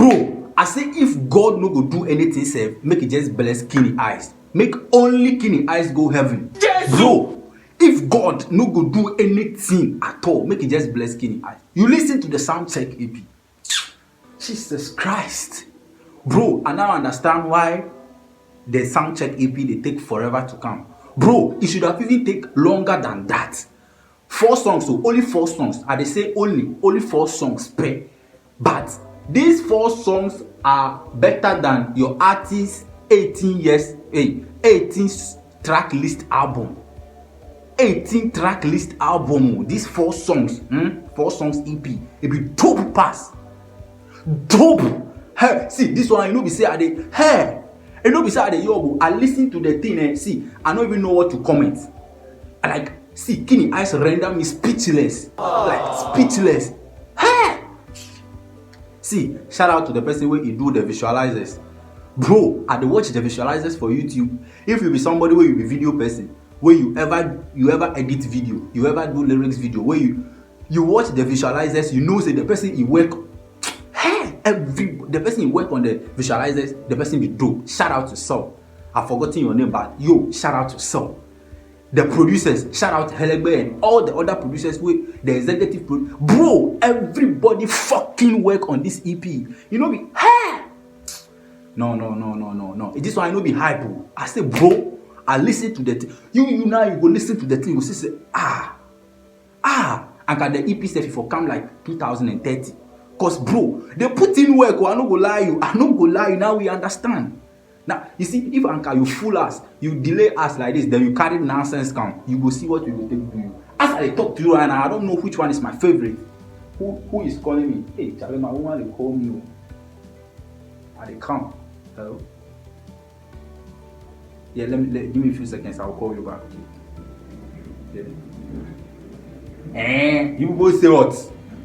Bro, I say if God no go do anything safe, make it just bless Keeny eyes. Make only Keeny eyes go heaven. Yes. Bro, if God no go do anything at all, make it just bless Keeny eyes. You listen to the sound check EP. Jesus Christ. Bro, I now understand why the sound check EP they take forever to come. Bro, it should have even take longer than that. 4 songs, so only 4 songs. And they say only 4 songs per. But these 4 songs are better than your artist's 18 track list album. 18 track list album. These 4 songs, 4 songs EP. It be dope pass. Dope. Hey, see this one. You know, be say you know, be say I listen to the thing and see. I don't even know what to comment. Like, see, Keeny eyes render me speechless. Like speechless. Hey. See, shout out to the person where you do the visualizers. Bro, I watch the visualizers for YouTube. If you be somebody where you be video person, where you ever edit video, you ever do lyrics video, where you watch the visualizers, you know say the person he work. The person you work on the visualizers, the person be dope. Shout out to Saul. I've forgotten your name, but yo, shout out to Saul. The producers, shout out to Hairlergbe and all the other producers with the executive bro, everybody fucking work on this EP. You know me? No. This one I know be hype. I say, bro, I listen to the you now you go listen to the thing. You say and can the EP say for come like 2030. Cause bro, they put in work. I no go lie you. Now we understand. Now you see, if Anka you fool us, you delay us like this, then you carry nonsense come. You go see what we will take to you. As I talk to you right now, I don't know which one is my favorite. Who is calling me? Hey, Charlie, my woman they call me. They come. Hello. Yeah, give me a few seconds. I'll call you back. Yeah. You go say what?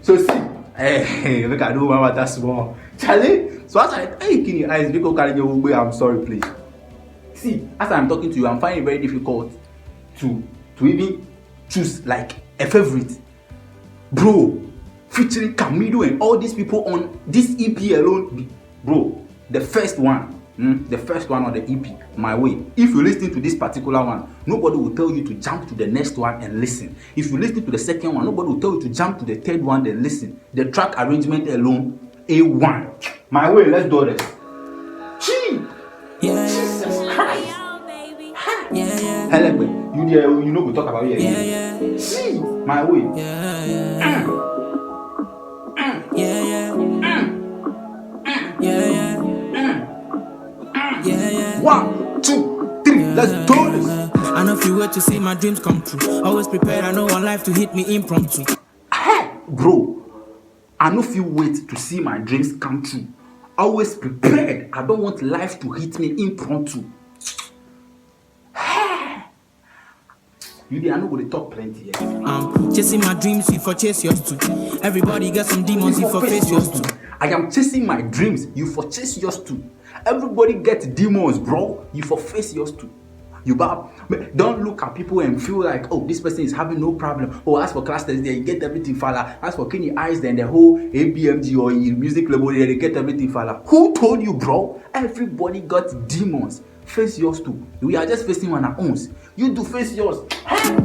So see. Hey, look, I don't remember that small. Charlie, so as I Keeny eyes, because carry your way, I'm sorry, please. See, as I'm talking to you, I'm finding it very difficult to even choose like a favorite. Bro, featuring Camidoh and all these people on this EP alone. Bro, the first one on the EP, My Way. If you listen to this particular one, nobody will tell you to jump to the next one and listen. If you listen to the second one, nobody will tell you to jump to the third one and listen. The track arrangement alone, A1. My Way, let's do this. Gee! Yeah. Jesus Christ! Yeah. Hairlergbe, you know we talk about it. Yeah. Gee! My Way. Yeah. 1, 2, 3, let's do this. I know if you wait to see my dreams come true. Always prepared, I know one life to hit me impromptu. Hey, bro, I know if you wait to see my dreams come true. Always prepared, I don't want life to hit me impromptu. Hey. I know we talk plenty here. Chasing my dreams, you for chase yours too. Everybody got some demons, you for face yours too. I am chasing my dreams, you for chase yours too. Everybody gets demons, bro. You for face yours too. Don't look at people and feel like, oh, this person is having no problem. Oh, as for class test, they get everything falla. As for Keeny eyes, then the whole ABMG or music label, they get everything falla. Who told you, bro? Everybody got demons. Face yours too. We are just facing on our own. You do face yours.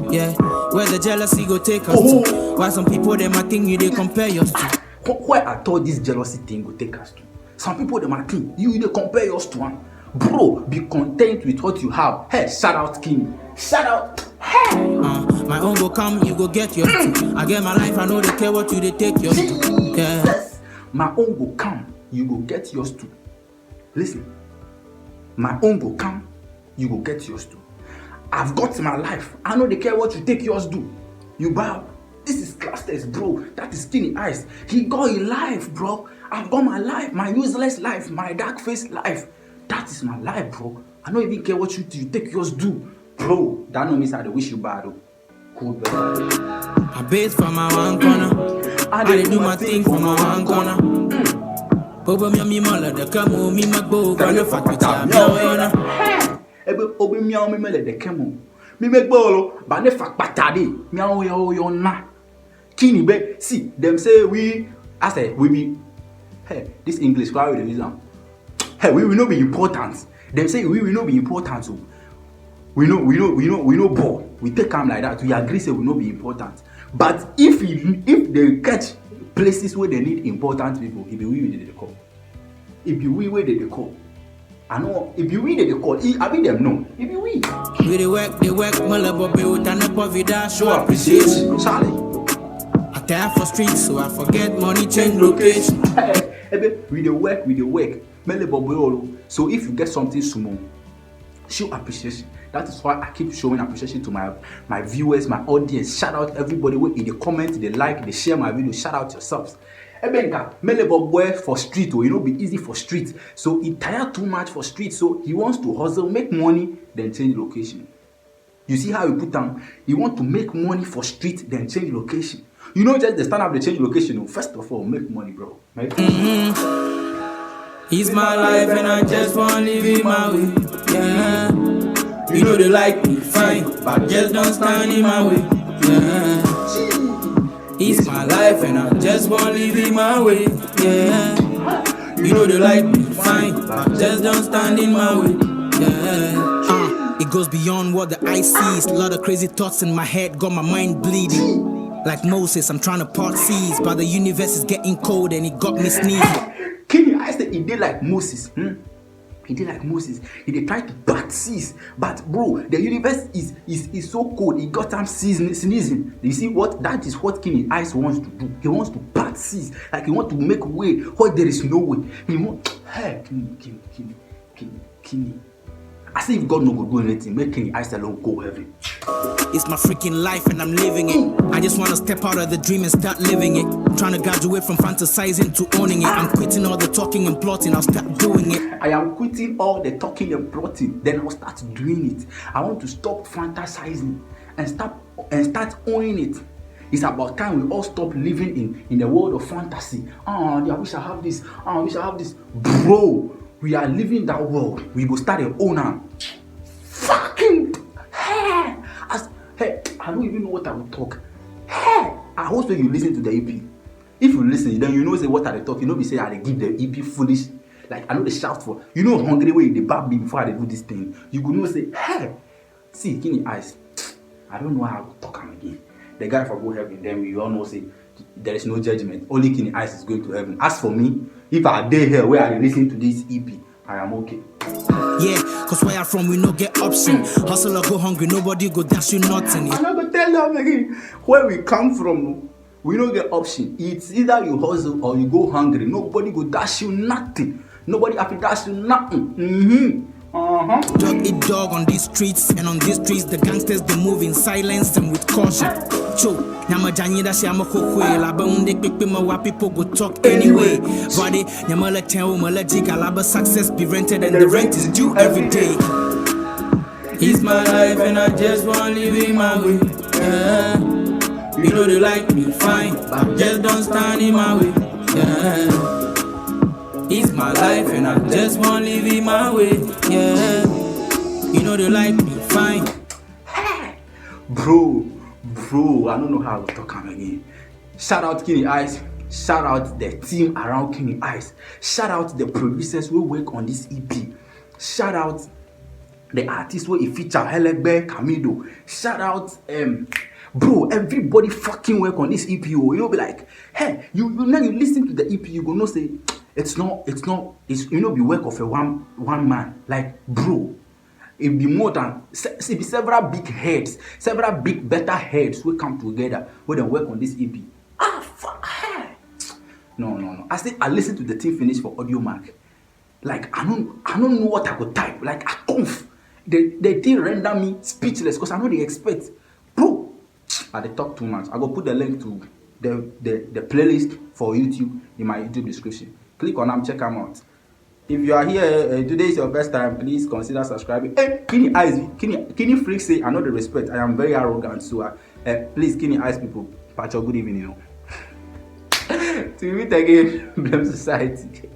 Yeah, where the jealousy go take us to. Why some people they might think you they compare yours to. Where I thought this jealousy thing go take us to. Some people they might think you they compare yours to one. Bro, be content with what you have. Hey, shout out Keeny. Shout out. Hey. My own go come, you go get yours too. I get my life, I know they care what you they take yours to. Yeah. My own go come, you go get yours too. Listen. My own go come, you go get yours too. I've got my life. I know they care what you take yours do. You bow. This is class test, bro. That is Keeny eyes. He got a life, bro. I've got my life, my useless life, my dark face life. That is my life, bro. I don't even care what you take yours do. Bro, that no means I wish you bad, though. Cool, bro. I base from my one corner. I do my thing from my one corner. Bobo mi mala de kamo mi magbo gana fakita miaona. Ebe obi miao mi mele de kamo. Mi megbo lo ba ne fakpata de miao yo na. Keeny be see them say we be Hey, this English crowd the reason. Hey, we will not be important. They say we will not be important. So we know ball. We take them like that. We agree say we will not be important. But if they catch places where they need important people, it be we did the call. If you we did the call. I know if you read the call, I mean them no. If you read. We the work, my love with and the vida show appreciation. Charlie. I tire for streets, so I forget money change location. We the work. So if you get something small, show appreciation. That is why I keep showing appreciation to my viewers, my audience. Shout out everybody in the comment, they like, they share my video. Shout out yourselves. Boy for street, or be easy for street. So he tired too much for street, so he wants to hustle, make money, then change location. You see how he put down? He want to make money for street, then change location. Just the stand up, they change location. First of all, make money, bro. It's my life and I just want to live it my way. Yeah. They like me, fine, but just don't stand in my way. Yeah. It's my life and I just want to live it my way. Yeah. They like me, fine, but just don't stand in my way. Yeah. It goes beyond what the eye sees. A lot of crazy thoughts in my head, got my mind bleeding. Like Moses, I'm trying to part seas, but the universe is getting cold and it got me sneezing. Keeny, I said he did like Moses. He did like Moses. He did try to part seas, but bro, the universe is so cold. He got him sneezing. You see what? That is what Keeny Eyes wants to do. He wants to part seas, like he wants to make way where there is no way. He want, hey, Keeny. I say if God no go do anything, make Keeny Eyes alone go heaven. It's my freaking life and I'm living it. I just want to step out of the dream and start living it. Trying to graduate from fantasizing to owning it. I'm quitting all the talking and plotting, I'll start doing it. I am quitting all the talking and plotting, then I'll start doing it. I want to stop fantasizing and start owning it. It's about time we all stop living in the world of fantasy. I wish I have this. I wish I have this. Bro, we are living that world. We go start an owner. Fucking hey, I don't even know what I will talk. Hey, I hope you listen to the EP. If you listen, then say what I talk. Be say I give the EP foolish. Like I know they shout for. Hungry way they bab me before I do this thing. You go say, hey, see, Keeny Eyes. I don't know how to talk him again. The guy for go heaven, then we all know say there is no judgment. Only Keeny Eyes is going to heaven. As for me, if I dare here where I listen to this EP, I am okay. Yeah, cause where I'm from, we no get option. Hustle or go hungry, nobody go dash you nothing. I'm not gonna tell them again. Where we come from, we don't get option. It's either you hustle or you go hungry. Nobody go dash you nothing. Nobody have to dash you nothing. Dog eat dog on these streets, and on these streets the gangsters they move in silence and with caution. Cho, nyama janye da shama kokwe, laba unde kpekpe ma wa people go talk anyway. Vade, nyama la ten mala jika laba success be rented and the rent is due every day. It's my life and I just want to live it my way. Yeah. They like me, fine, but just don't stand in my way. Yeah. It's my life and I just want to live it my way. Yeah. They like me, fine. Bro, I don't know how to talk him again. Shout out Keeny Eyes. Shout out the team around Keeny Eyes. Shout out the producers who work on this EP. Shout out the artists who feature Hairlergbe, Camidoh. Shout out bro, everybody fucking work on this EP. You'll be like, hey, you listen to the EP, you gonna say it's be work of a one man. Like, bro, it be more than it be several big heads, several big better heads will come together when they work on this EP. Fuck. No. I listen to the thing finish for audio mark. Like I don't know what I could type. Like I conf. The thing render me speechless because I know they expect. Bro, I they talk too much. I go put the link to the playlist for YouTube in my YouTube description. Click on them, check them out. If you are here, today is your first time, please consider subscribing. Hey, Keeny Eyes, Keeny Freak say, I know the respect. I am very arrogant, so please, Keeny Eyes people, patch your good evening. To meet again, blame society.